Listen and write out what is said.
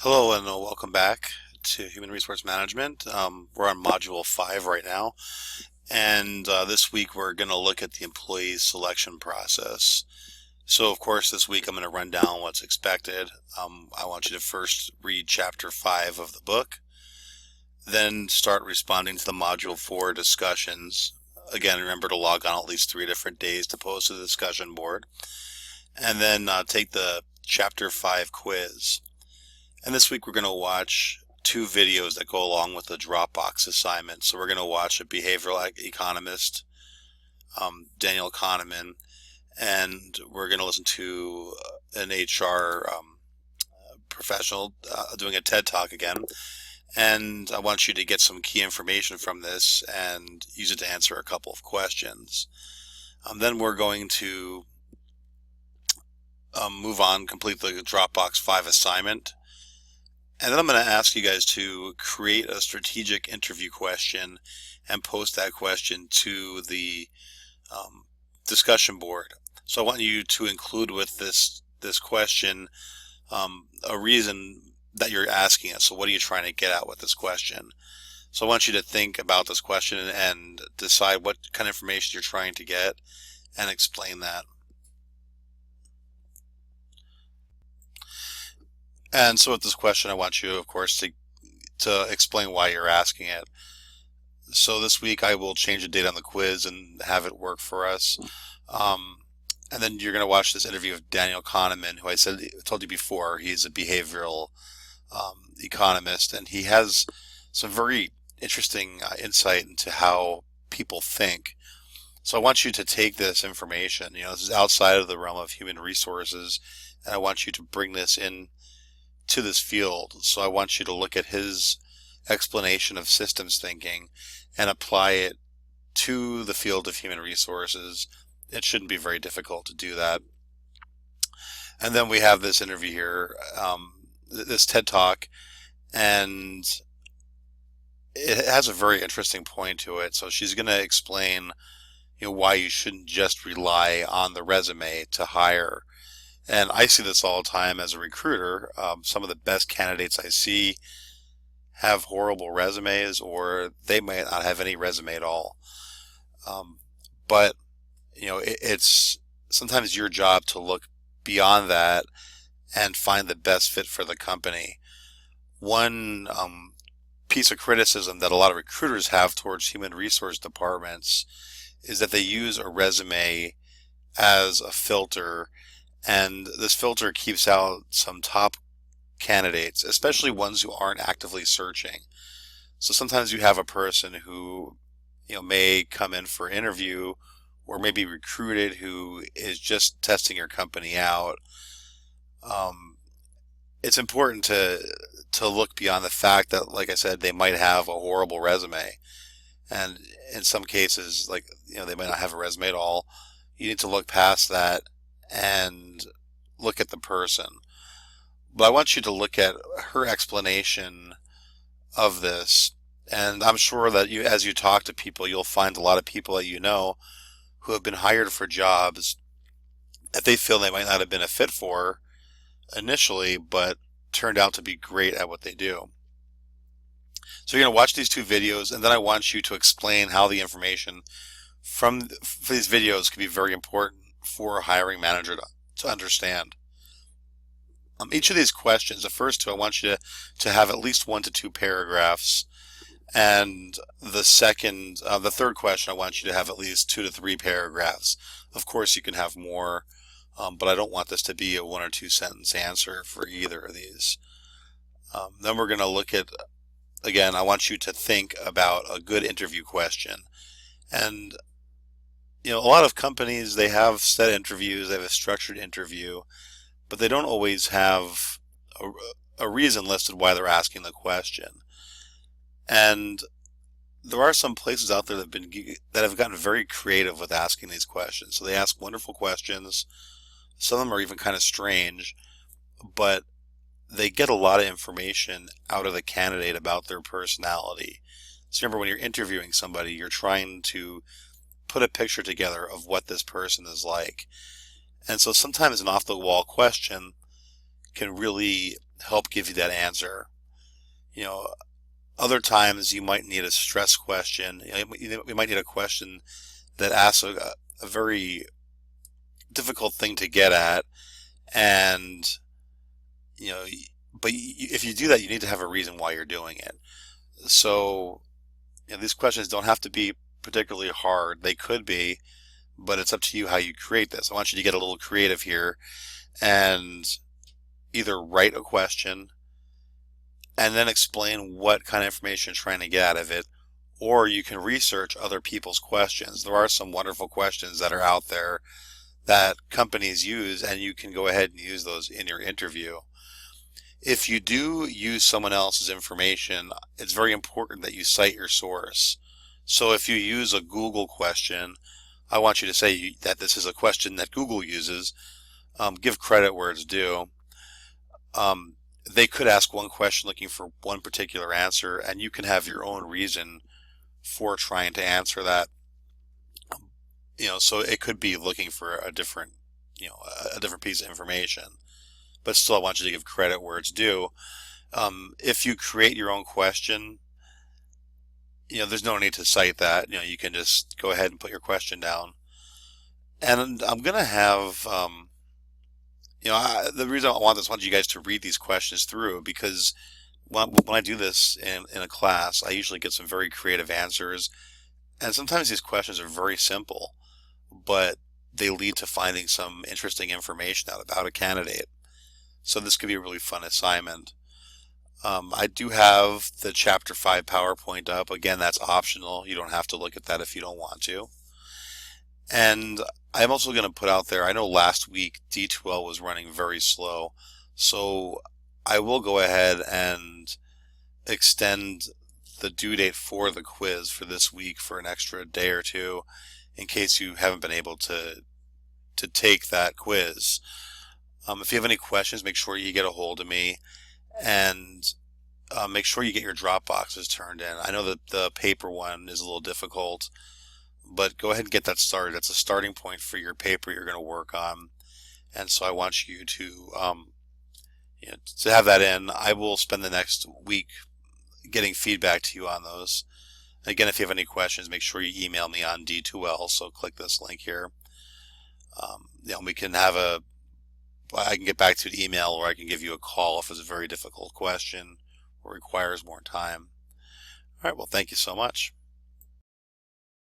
Hello and welcome back to Human Resource Management. We're on Module 5 right now, and this week we're going to look at the employee selection process. So, of course, this week I'm going to run down what's expected. I want you to first read Chapter 5 of the book, then start responding to the Module 4 discussions. Again, remember to log on at least 3 different days to post to the discussion board, and then take the Chapter 5 quiz. And this week we're going to watch two videos that go along with the Dropbox assignment. So we're going to watch a behavioral economist, Daniel Kahneman, and we're going to listen to an HR professional doing a TED Talk again. And I want you to get some key information from this and use it to answer a couple of questions. Then we're going to move on, complete the Dropbox 5 assignment. And then I'm going to ask you guys to create a strategic interview question and post that question to the discussion board. So I want you to include with this question a reason that you're asking it. So what are you trying to get at with this question? So I want you to think about this question and decide what kind of information you're trying to get and explain that. And so with this question, I want you, of course, to explain why you're asking it. So this week I will change the date on the quiz and have it work for us. And then you're going to watch this interview of Daniel Kahneman, who I told you before, he's a behavioral economist, and he has some very interesting insight into how people think. So I want you to take this information, this is outside of the realm of human resources, and I want you to bring this in to this field. So I want you to look at his explanation of systems thinking and apply it to the field of human resources. It shouldn't be very difficult to do that. And then we have this interview here, this TED Talk, and it has a very interesting point to it. So she's going to explain why you shouldn't just rely on the resume to hire. And I see this all the time as a recruiter. Some of the best candidates I see have horrible resumes, or they might not have any resume at all. But it's sometimes your job to look beyond that and find the best fit for the company. One piece of criticism that a lot of recruiters have towards human resource departments is that they use a resume as a filter, and this filter keeps out some top candidates, especially ones who aren't actively searching. So sometimes you have a person who may come in for an interview or may be recruited who is just testing your company out. It's important to look beyond the fact that, like I said, they might have a horrible resume, and in some cases, they might not have a resume at all. You need to look past that and look at the person. But I want you to look at her explanation of this, and I'm sure that as you talk to people, you'll find a lot of people that who have been hired for jobs that they feel they might not have been a fit for initially, but turned out to be great at what they do. So you're going to watch these two videos, and then I want you to explain how the information for these videos can be very important for a hiring manager to understand. Each of these questions, the first two, I want you to have at least 1 to 2 paragraphs, and the third question, I want you to have at least 2 to 3 paragraphs. Of course, you can have more, but I don't want this to be a 1 or 2 sentence answer for either of these. Then we're going to look at, again, I want you to think about a good interview question. And a lot of companies, they have set interviews, they have a structured interview, but they don't always have a reason listed why they're asking the question. And there are some places out there that have gotten very creative with asking these questions. So they ask wonderful questions. Some of them are even kind of strange, but they get a lot of information out of the candidate about their personality. So remember, when you're interviewing somebody, you're trying to put a picture together of what this person is like. And so sometimes an off-the-wall question can really help give you that answer. You know, other times you might need a stress question. You might need a question that asks a very difficult thing to get at, and you know, but if you do that, you need to have a reason why you're doing it. So, these questions don't have to be particularly hard. They could be, but it's up to you how you create this. I want you to get a little creative here and either write a question and then explain what kind of information you're trying to get out of it, or you can research other people's questions. There are some wonderful questions that are out there that companies use, and you can go ahead and use those in your interview. If you do use someone else's information, it's very important that you cite your source. So if you use a Google question, I want you to say that this is a question that Google uses. Give credit where it's due. They could ask one question looking for one particular answer, and you can have your own reason for trying to answer that. So it could be looking for a different piece of information. But still, I want you to give credit where it's due. If you create your own question, there's no need to cite that. You can just go ahead and put your question down. And I'm going to have, the reason I want you guys to read these questions through, because when I do this in a class, I usually get some very creative answers. And sometimes these questions are very simple, but they lead to finding some interesting information out about a candidate. So this could be a really fun assignment. I do have the Chapter 5 PowerPoint up. Again, that's optional. You don't have to look at that if you don't want to. And I'm also going to put out there, I know last week D2L was running very slow, so I will go ahead and extend the due date for the quiz for this week for an extra day or two in case you haven't been able to take that quiz. If you have any questions, make sure you get a hold of me, and make sure you get your drop boxes turned in. I know that the paper one is a little difficult, but go ahead and get that started. It's a starting point for your paper you're going to work on, and so I want you to have that in. I will spend the next week getting feedback to you on those. Again, if you have any questions, make sure you email me on D2L. So click this link here. We can have I can get back to an email, or I can give you a call if it's a very difficult question or requires more time. All right, well, thank you so much.